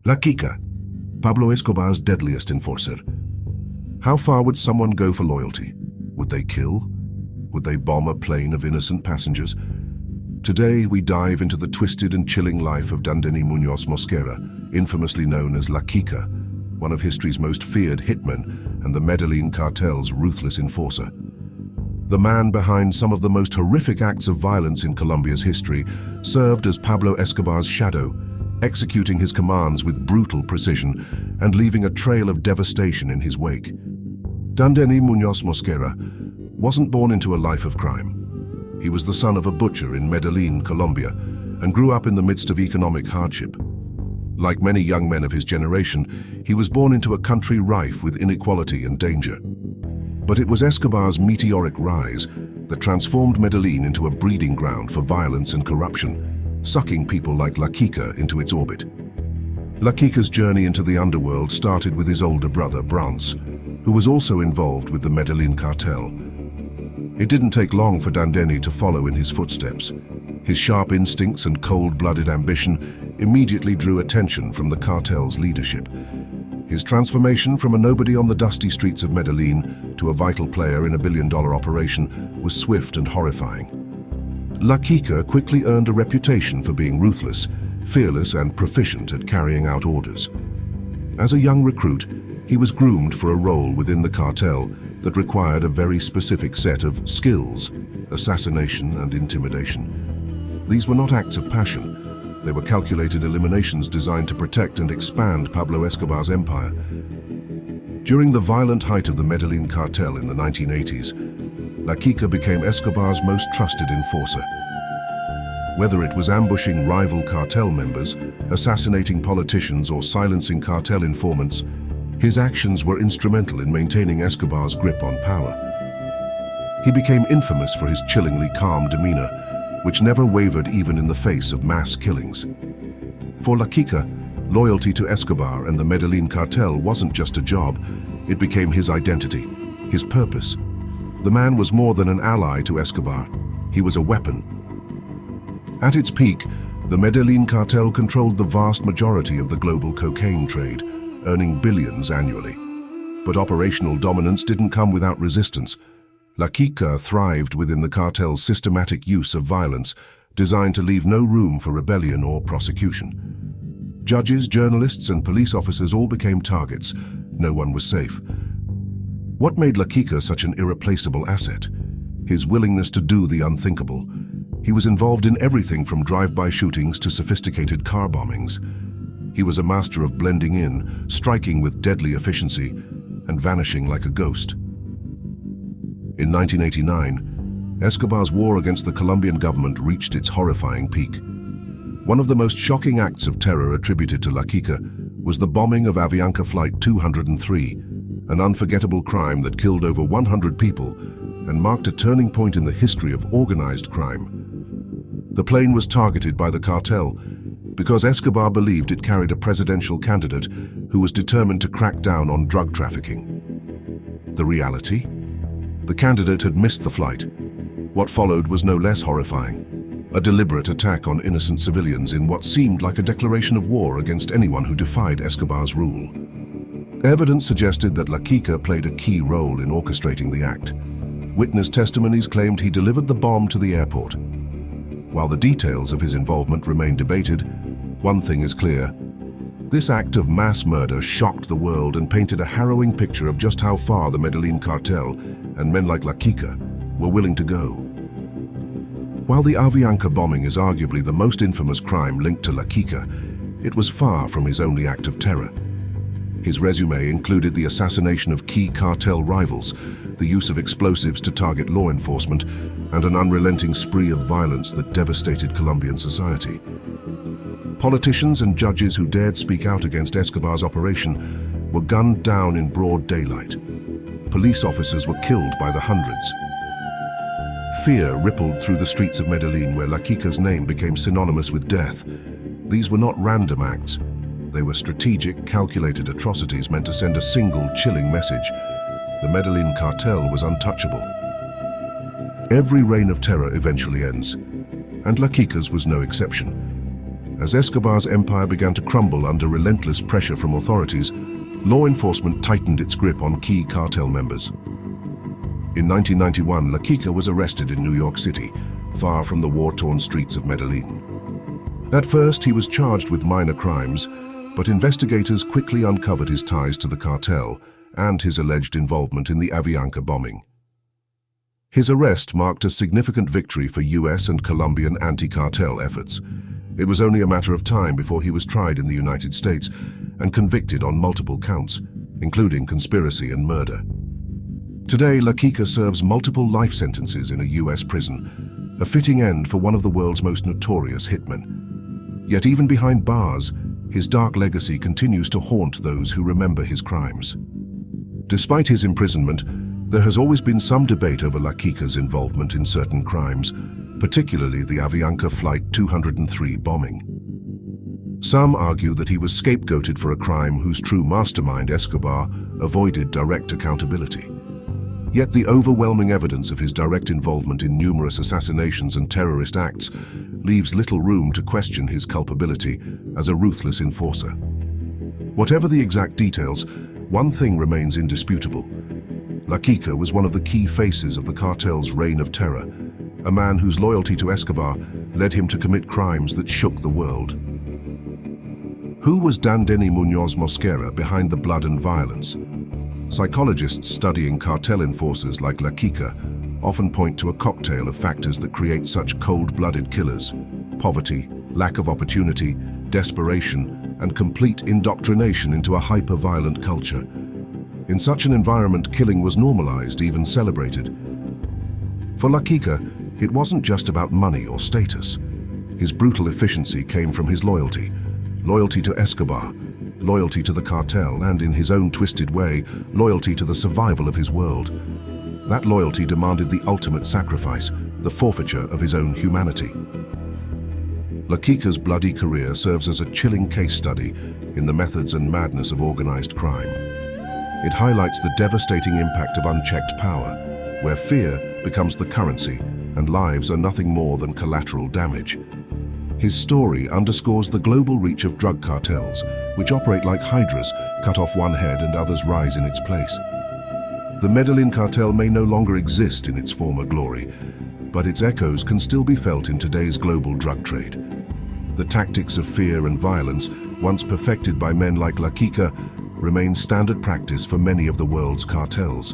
La Quica, Pablo Escobar's deadliest enforcer. How far would someone go for loyalty? Would they kill? Would they bomb a plane of innocent passengers? Today, we dive into the twisted and chilling life of Dandeny Muñoz Mosquera, infamously known as La Quica, one of history's most feared hitmen and the Medellín Cartel's ruthless enforcer. The man behind some of the most horrific acts of violence in Colombia's history served as Pablo Escobar's shadow, executing his commands with brutal precision and leaving a trail of devastation in his wake. Dandeny Muñoz Mosquera wasn't born into a life of crime. He was the son of a butcher in Medellín, Colombia, and grew up in the midst of economic hardship. Like many young men of his generation, he was born into a country rife with inequality and danger. But it was Escobar's meteoric rise that transformed Medellín into a breeding ground for violence and corruption, sucking people like La Quica into its orbit. La Quica's journey into the underworld started with his older brother, Bronce, who was also involved with the Medellín Cartel. It didn't take long for Dandeny to follow in his footsteps. His sharp instincts and cold-blooded ambition immediately drew attention from the cartel's leadership. His transformation from a nobody on the dusty streets of Medellín to a vital player in a billion-dollar operation was swift and horrifying. La Quica quickly earned a reputation for being ruthless, fearless, and proficient at carrying out orders. As a young recruit, he was groomed for a role within the cartel that required a very specific set of skills: assassination and intimidation. These were not acts of passion. They were calculated eliminations designed to protect and expand Pablo Escobar's empire. During the violent height of the Medellín Cartel in the 1980s, La Quica became Escobar's most trusted enforcer. Whether it was ambushing rival cartel members, assassinating politicians, or silencing cartel informants, his actions were instrumental in maintaining Escobar's grip on power. He became infamous for his chillingly calm demeanor, which never wavered even in the face of mass killings. For La Quica, loyalty to Escobar and the Medellín Cartel wasn't just a job, it became his identity, his purpose. The man was more than an ally to Escobar, he was a weapon. At its peak, the Medellín Cartel controlled the vast majority of the global cocaine trade, earning billions annually. But operational dominance didn't come without resistance. La Quica thrived within the cartel's systematic use of violence, designed to leave no room for rebellion or prosecution. Judges, journalists, and police officers all became targets. No one was safe. What made La Quica such an irreplaceable asset? His willingness to do the unthinkable. He was involved in everything from drive-by shootings to sophisticated car bombings. He was a master of blending in, striking with deadly efficiency, and vanishing like a ghost. In 1989, Escobar's war against the Colombian government reached its horrifying peak. One of the most shocking acts of terror attributed to La Quica was the bombing of Avianca Flight 203, an unforgettable crime that killed over 100 people and marked a turning point in the history of organized crime. The plane was targeted by the cartel because Escobar believed it carried a presidential candidate who was determined to crack down on drug trafficking. The reality? The candidate had missed the flight. What followed was no less horrifying: a deliberate attack on innocent civilians in what seemed like a declaration of war against anyone who defied Escobar's rule. Evidence suggested that La Quica played a key role in orchestrating the act. Witness testimonies claimed he delivered the bomb to the airport. While the details of his involvement remain debated, one thing is clear: this act of mass murder shocked the world and painted a harrowing picture of just how far the Medellín Cartel and men like La Quica were willing to go. While the Avianca bombing is arguably the most infamous crime linked to La Quica, it was far from his only act of terror. His resume included the assassination of key cartel rivals, the use of explosives to target law enforcement, and an unrelenting spree of violence that devastated Colombian society. Politicians and judges who dared speak out against Escobar's operation were gunned down in broad daylight. Police officers were killed by the hundreds. Fear rippled through the streets of Medellín, where La Quica's name became synonymous with death. These were not random acts. They were strategic, calculated atrocities meant to send a single, chilling message: the Medellín Cartel was untouchable. Every reign of terror eventually ends, and La Quica's was no exception. As Escobar's empire began to crumble under relentless pressure from authorities, law enforcement tightened its grip on key cartel members. In 1991, Quica was arrested in New York City, far from the war-torn streets of Medellin. At first, he was charged with minor crimes, but investigators quickly uncovered his ties to the cartel and his alleged involvement in the Avianca bombing. His arrest marked a significant victory for US and Colombian anti-cartel efforts. It was only a matter of time before he was tried in the United States and convicted on multiple counts, including conspiracy and murder. Today, Quica serves multiple life sentences in a US prison, a fitting end for one of the world's most notorious hitmen. Yet even behind bars, his dark legacy continues to haunt those who remember his crimes. Despite his imprisonment, there has always been some debate over Quica's involvement in certain crimes, particularly the Avianca Flight 203 bombing. Some argue that he was scapegoated for a crime whose true mastermind, Escobar, avoided direct accountability. Yet the overwhelming evidence of his direct involvement in numerous assassinations and terrorist acts leaves little room to question his culpability as a ruthless enforcer. Whatever the exact details, one thing remains indisputable. Quica was one of the key faces of the cartel's reign of terror, a man whose loyalty to Escobar led him to commit crimes that shook the world. Who was Dandeny Muñoz Mosquera behind the blood and violence? Psychologists studying cartel enforcers like Quica often point to a cocktail of factors that create such cold-blooded killers: poverty, lack of opportunity, desperation, and complete indoctrination into a hyper-violent culture. In such an environment, killing was normalized, even celebrated. For Quica, it wasn't just about money or status. His brutal efficiency came from his loyalty to Escobar, loyalty to the cartel, and in his own twisted way, loyalty to the survival of his world. That loyalty demanded the ultimate sacrifice, the forfeiture of his own humanity. Quica's bloody career serves as a chilling case study in the methods and madness of organized crime. It highlights the devastating impact of unchecked power, where fear becomes the currency and lives are nothing more than collateral damage. His story underscores the global reach of drug cartels, which operate like hydras, cut off one head and others rise in its place. The Medellín Cartel may no longer exist in its former glory, but its echoes can still be felt in today's global drug trade. The tactics of fear and violence, once perfected by men like Quica, remain standard practice for many of the world's cartels.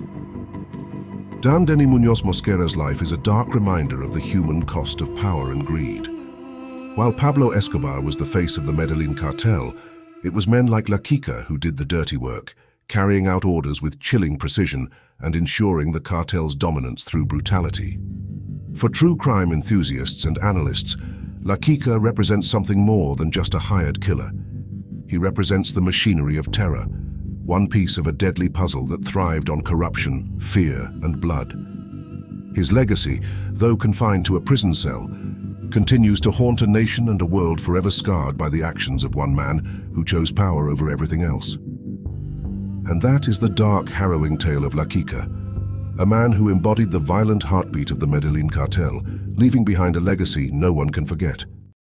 Dandeny Muñoz Mosquera's life is a dark reminder of the human cost of power and greed. While Pablo Escobar was the face of the Medellín Cartel, it was men like Quica who did the dirty work, carrying out orders with chilling precision and ensuring the cartel's dominance through brutality. For true crime enthusiasts and analysts, Quica represents something more than just a hired killer. He represents the machinery of terror, one piece of a deadly puzzle that thrived on corruption, fear, and blood. His legacy, though confined to a prison cell, continues to haunt a nation and a world forever scarred by the actions of one man who chose power over everything else. And that is the dark, harrowing tale of Quica, a man who embodied the violent heartbeat of the Medellín Cartel, leaving behind a legacy no one can forget.